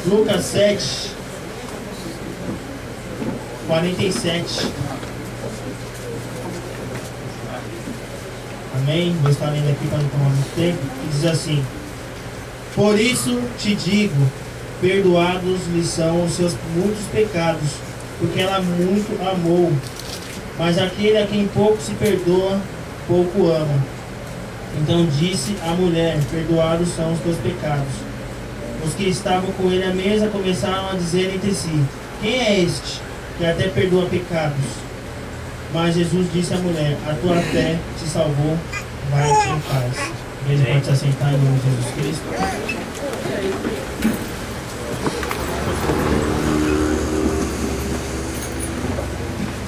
Lucas 7, 47. Amém? Vou estar lendo aqui para não tomar muito tempo. E diz assim: por isso te digo, perdoados lhe são os seus muitos pecados, porque ela muito amou. Mas aquele a quem pouco se perdoa, pouco ama. Então disse a mulher: perdoados são os teus pecados. Os que estavam com ele à mesa começaram a dizer entre si: quem é este que até perdoa pecados? Mas Jesus disse à mulher: a tua fé te salvou, vai-te em paz. Ele pode se assentar em nome de Jesus Cristo.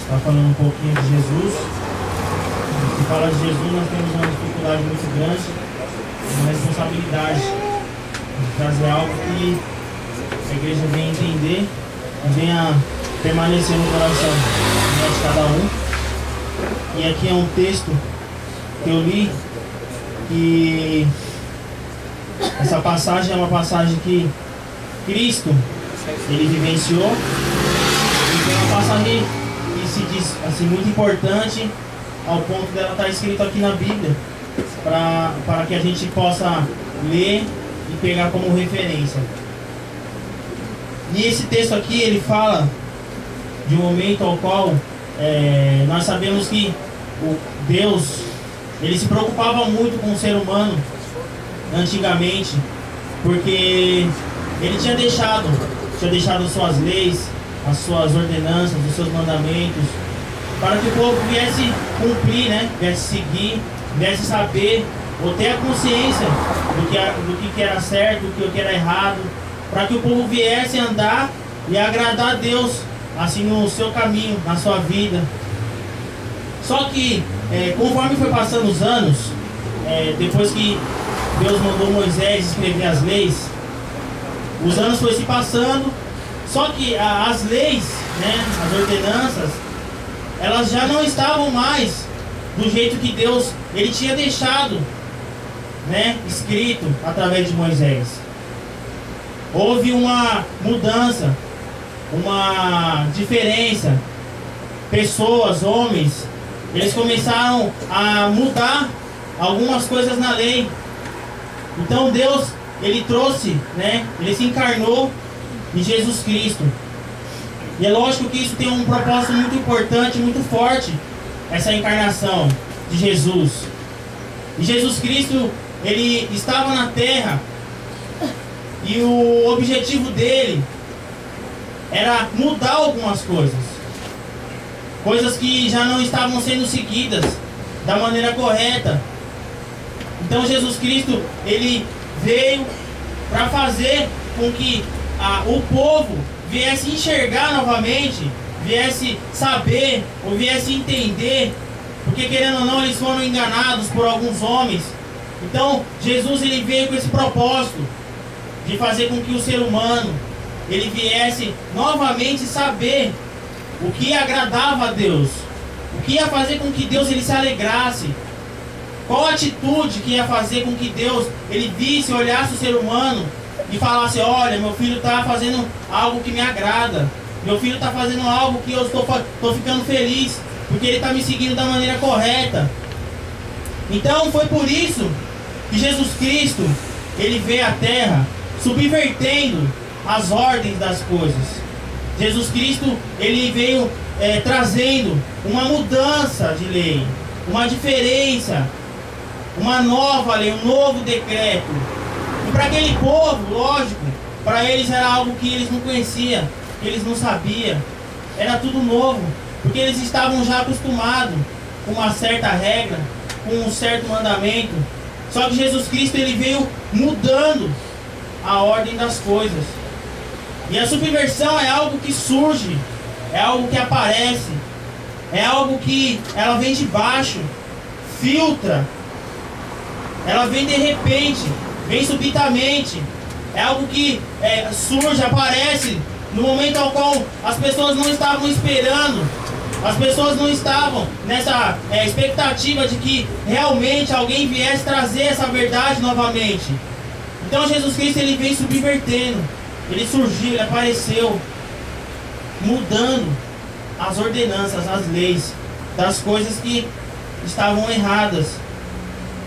Está falando um pouquinho de Jesus. Se fala de Jesus, nós temos uma dificuldade muito grande, uma responsabilidade de trazer algo que a igreja venha entender e venha permanecer no coração de cada um. E aqui é um texto que eu li, que essa passagem é uma passagem que Cristo ele vivenciou, e é uma passagem que se diz assim, muito importante, ao ponto dela estar escrito aqui na Bíblia, para que a gente possa ler e pegar como referência. E esse texto aqui ele fala de um momento ao qual nós sabemos que o Deus ele se preocupava muito com o ser humano antigamente, porque ele tinha deixado suas leis, as suas ordenanças, os seus mandamentos, para que o povo viesse cumprir, né? Viesse seguir, viesse saber, ou ter a consciência do que era certo, do que era errado, para que o povo viesse andar e agradar a Deus, assim, no seu caminho, na sua vida. Só que, conforme foi passando os anos, depois que Deus mandou Moisés escrever as leis, os anos foram se passando, só que as leis, né, as ordenanças, elas já não estavam mais do jeito que Deus ele tinha deixado, né, escrito através de Moisés. Houve uma mudança, uma diferença. Pessoas, homens, eles começaram a mudar algumas coisas na lei. Então Deus, ele trouxe, né, ele se encarnou em Jesus Cristo. E é lógico que isso tem um propósito muito importante, muito forte, essa encarnação de Jesus. E Jesus Cristo, ele estava na terra, e o objetivo dele era mudar algumas coisas. Coisas que já não estavam sendo seguidas da maneira correta. Então Jesus Cristo, ele veio para fazer com que o povo viesse enxergar novamente, viesse saber, ou viesse entender, porque querendo ou não, eles foram enganados por alguns homens. Então Jesus ele veio com esse propósito de fazer com que o ser humano ele viesse novamente saber o que agradava a Deus, o que ia fazer com que Deus ele se alegrasse, qual atitude que ia fazer com que Deus ele visse, olhasse o ser humano e falasse: olha, meu filho está fazendo algo que me agrada, meu filho está fazendo algo que eu estou ficando feliz, porque ele está me seguindo da maneira correta. Então foi por isso que Jesus Cristo ele veio à terra subvertendo as ordens das coisas. Jesus Cristo ele veio trazendo uma mudança de lei, uma diferença, uma nova lei, um novo decreto. E para aquele povo, lógico, para eles era algo que eles não conheciam, que eles não sabiam. Era tudo novo, porque eles estavam já acostumados com uma certa regra, com um certo mandamento. Só que Jesus Cristo ele veio mudando a ordem das coisas. E a subversão é algo que surge, é algo que aparece, é algo que ela vem de baixo, filtra, ela vem de repente, vem subitamente. É algo que surge, aparece no momento ao qual as pessoas não estavam esperando. As pessoas não estavam nessa expectativa de que realmente alguém viesse trazer essa verdade novamente. Então Jesus Cristo ele vem subvertendo, ele surgiu, ele apareceu, mudando as ordenanças, as leis, das coisas que estavam erradas.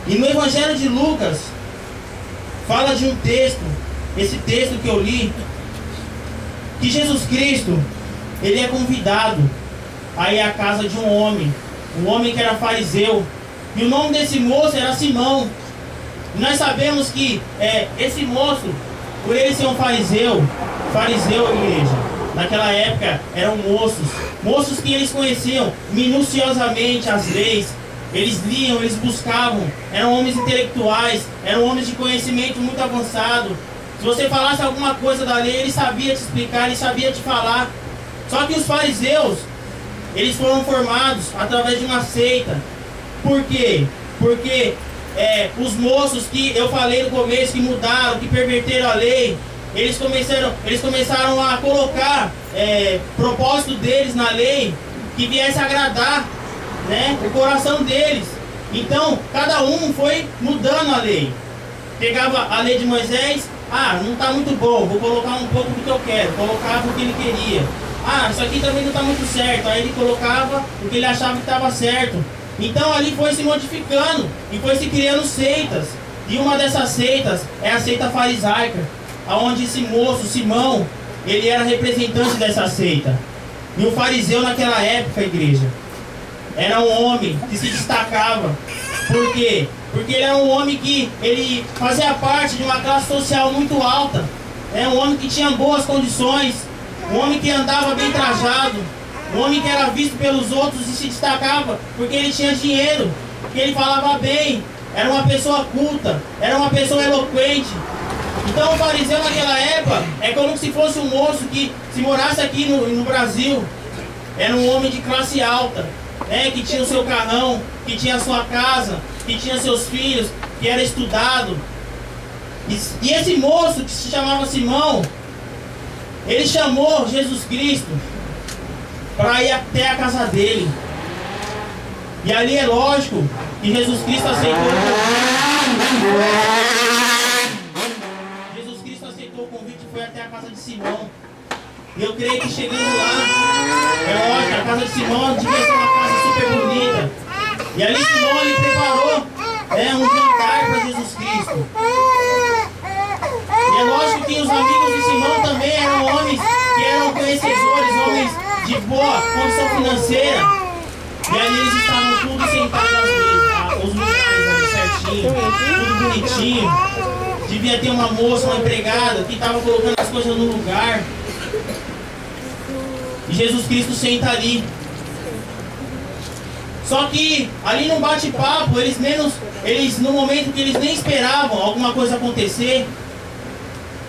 E no Evangelho de Lucas, fala de um texto, esse texto que eu li, que Jesus Cristo, ele é convidado a ir à casa de um homem que era fariseu, e o nome desse moço era Simão. E nós sabemos que esse moço, por ele ser um fariseu, igreja, naquela época eram moços que eles conheciam minuciosamente as leis, eles liam, eles buscavam, eram homens intelectuais, eram homens de conhecimento muito avançado. Se você falasse alguma coisa da lei, ele sabia te explicar, ele sabia te falar. Só que os fariseus, eles foram formados através de uma seita. Por quê? Porque os moços que eu falei no começo, que mudaram, que perverteram a lei, eles começaram a colocar propósito deles na lei, que viesse agradar, né, o coração deles. Então, cada um foi mudando a lei. Pegava a lei de Moisés, não está muito bom, vou colocar um pouco do que eu quero, colocava o que ele queria. Isso aqui também não está muito certo, aí ele colocava o que ele achava que estava certo. Então ali foi se modificando e foi se criando seitas. E uma dessas seitas é a seita farisaica, onde esse moço, Simão, ele era representante dessa seita. E o fariseu naquela época, igreja, era um homem que se destacava. Por quê? Porque ele era um homem que ele fazia parte de uma classe social muito alta. Um homem que tinha boas condições, um homem que andava bem trajado, um homem que era visto pelos outros e se destacava porque ele tinha dinheiro, porque ele falava bem, era uma pessoa culta, era uma pessoa eloquente. Então o fariseu naquela época é como se fosse um moço que, se morasse aqui no Brasil, era um homem de classe alta, que tinha o seu carrão, que tinha a sua casa, que tinha seus filhos, que era estudado. E esse moço que se chamava Simão, ele chamou Jesus Cristo para ir até a casa dele. E ali é lógico que Jesus Cristo aceitou o convite. Jesus Cristo aceitou o convite e foi até a casa de Simão. E eu creio que chegando lá, é lógico, a casa de Simão devia ser uma casa super bonita. E ali Simão, ele preparou um jantar para Jesus Cristo. E é lógico que os amigos de Simão também eram homens que eram conhecedores, homens de boa condição financeira. E ali eles estavam tudo sentados às mesas, os lugares ali certinho, tudo bonitinho. Devia ter uma moça, uma empregada que estava colocando as coisas no lugar. E Jesus Cristo senta ali. Só que ali no bate-papo, eles no momento que eles nem esperavam alguma coisa acontecer,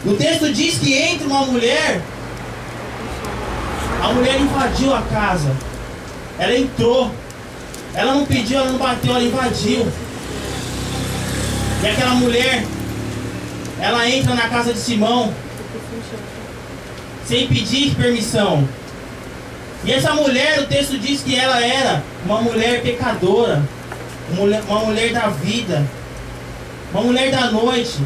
o texto diz que entra uma mulher, a mulher invadiu a casa. Ela entrou, ela não pediu, ela não bateu, ela invadiu. E aquela mulher, ela entra na casa de Simão sem pedir permissão. E essa mulher, o texto diz que ela era uma mulher pecadora, uma mulher da vida, uma mulher da noite,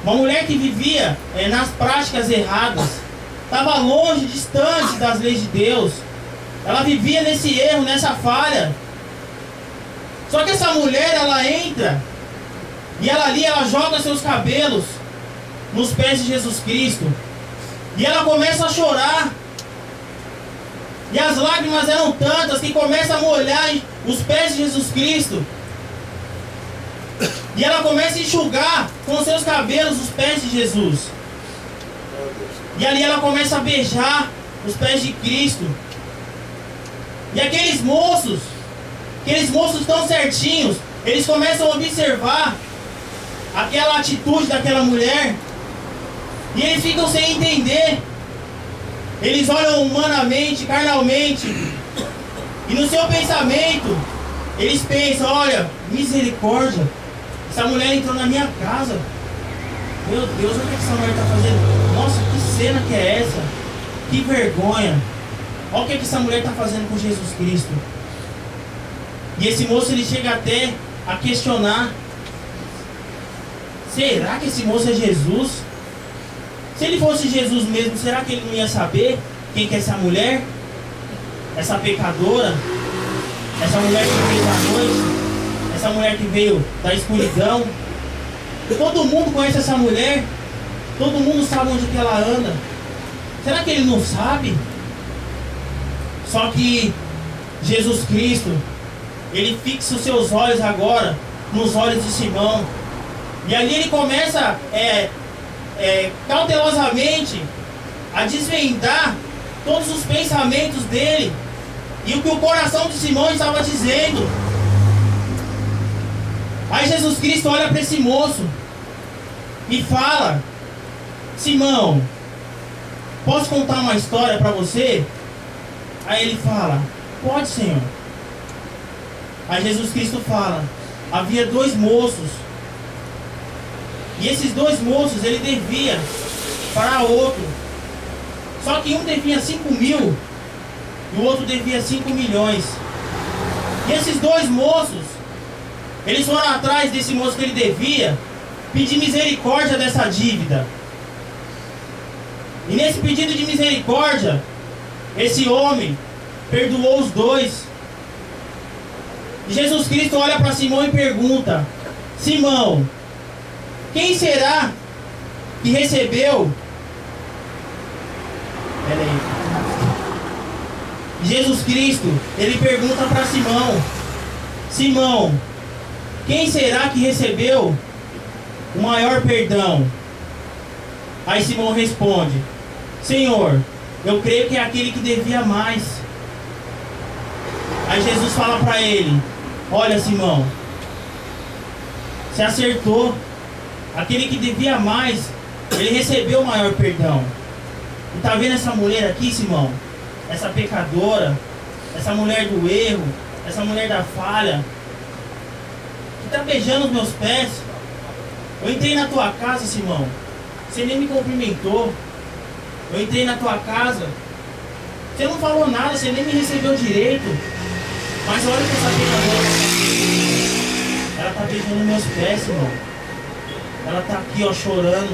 uma mulher que vivia nas práticas erradas, estava longe, distante das leis de Deus. Ela vivia nesse erro, nessa falha. Só que essa mulher, ela entra e ela joga seus cabelos nos pés de Jesus Cristo. E ela começa a chorar. E as lágrimas eram tantas que começa a molhar os pés de Jesus Cristo. E ela começa a enxugar com seus cabelos os pés de Jesus. E ali ela começa a beijar os pés de Cristo. E aqueles moços tão certinhos, eles começam a observar aquela atitude daquela mulher. E eles ficam sem entender. Eles olham humanamente, carnalmente. E no seu pensamento, eles pensam, olha, misericórdia, essa mulher entrou na minha casa. Meu Deus, olha o que essa mulher está fazendo. Nossa, que cena que é essa? Que vergonha. Olha o que essa mulher está fazendo com Jesus Cristo. E esse moço, ele chega até a questionar: será que esse moço é Jesus? Se ele fosse Jesus mesmo, será que ele não ia saber quem que é essa mulher? Essa pecadora? Essa mulher que veio da noite? Essa mulher que veio da escuridão? Todo mundo conhece essa mulher. Todo mundo sabe onde que ela anda. Será que ele não sabe? Só que Jesus Cristo, ele fixa os seus olhos agora nos olhos de Simão. E ali ele começa cautelosamente a desvendar todos os pensamentos dele e o que o coração de Simão estava dizendo. Aí Jesus Cristo olha para esse moço e fala: Simão, posso contar uma história para você? Aí ele fala: pode, Senhor. Aí Jesus Cristo fala: havia 2 moços, e esses 2 moços ele devia para outro. Só que um devia 5.000 e o outro devia 5 milhões. E esses 2 moços, eles foram atrás desse moço que ele devia, pedir misericórdia dessa dívida. E nesse pedido de misericórdia, esse homem perdoou os 2. E Jesus Cristo olha para Simão e pergunta: Simão, quem será que recebeu? Jesus Cristo, ele pergunta para Simão: Simão, quem será que recebeu o maior perdão? Aí Simão responde: Senhor, eu creio que é aquele que devia mais. Aí Jesus fala para ele: olha, Simão, você acertou. Aquele que devia mais, ele recebeu o maior perdão. E tá vendo essa mulher aqui, Simão? Essa pecadora, essa mulher do erro, essa mulher da falha, que tá beijando os meus pés. Eu entrei na tua casa, Simão, você nem me cumprimentou. Eu entrei na tua casa, você não falou nada, você nem me recebeu direito. Mas olha que essa pecadora, ela tá beijando meus pés, Simão. Ela tá aqui, ó, chorando.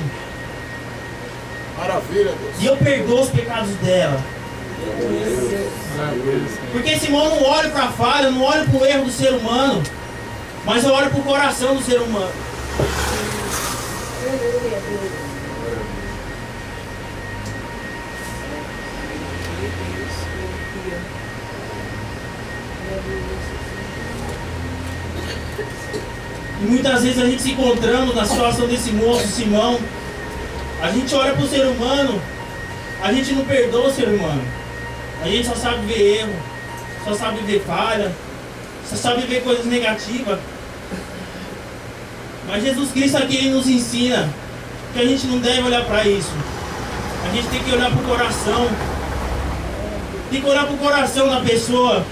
Maravilha, Deus. E eu perdoo os pecados dela. Porque Simão não olha para a falha, eu não olho para o erro do ser humano, mas eu olho para o coração do ser humano. E muitas vezes a gente se encontrando na situação desse moço, Simão, a gente olha para o ser humano, a gente não perdoa o ser humano. A gente só sabe ver erro, só sabe ver falha, só sabe ver coisas negativas. Mas Jesus Cristo aqui, ele nos ensina que a gente não deve olhar para isso. A gente tem que olhar para o coração. Tem que olhar para o coração da pessoa,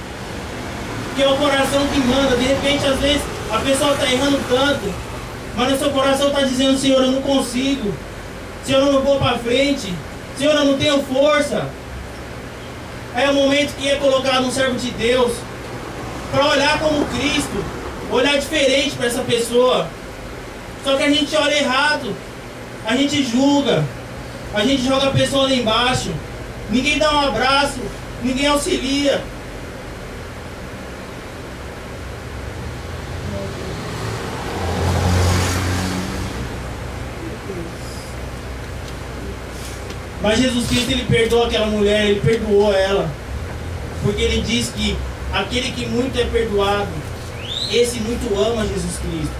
que é o coração que manda. De repente, às vezes, a pessoa está errando tanto, mas no seu coração está dizendo: Senhor, eu não consigo. Senhor, eu não vou para frente. Senhor, eu não tenho força. É o momento que é colocado um servo de Deus para olhar como Cristo, olhar diferente para essa pessoa. Só que a gente olha errado, a gente julga, a gente joga a pessoa lá embaixo, ninguém dá um abraço, ninguém auxilia. Mas Jesus Cristo, ele perdoou aquela mulher, ele perdoou ela, porque ele diz que aquele que muito é perdoado, esse muito ama Jesus Cristo.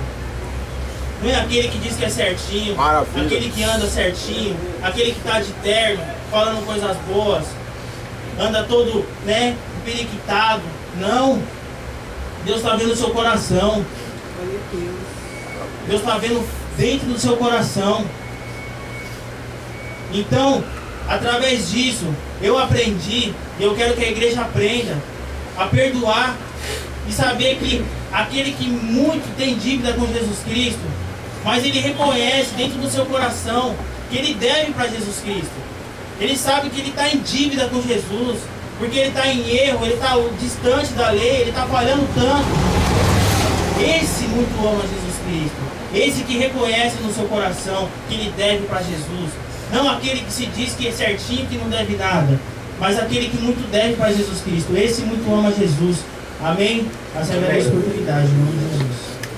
Não é aquele que diz que é certinho, Maravilha. Aquele que anda certinho, aquele que está de terno, falando coisas boas, anda todo, periquitado. Não. Deus está vendo o seu coração. Deus está vendo dentro do seu coração. Então, através disso, eu aprendi, e eu quero que a igreja aprenda a perdoar e saber que aquele que muito tem dívida com Jesus Cristo, mas ele reconhece dentro do seu coração que ele deve para Jesus Cristo. Ele sabe que ele está em dívida com Jesus, porque ele está em erro, ele está distante da lei, ele está falhando tanto. Esse muito ama Jesus Cristo. Esse que reconhece no seu coração que ele deve para Jesus. Não aquele que se diz que é certinho, que não deve nada, mas aquele que muito deve para Jesus Cristo. Esse muito ama Jesus. Amém? Essa é a oportunidade, em nome de Jesus.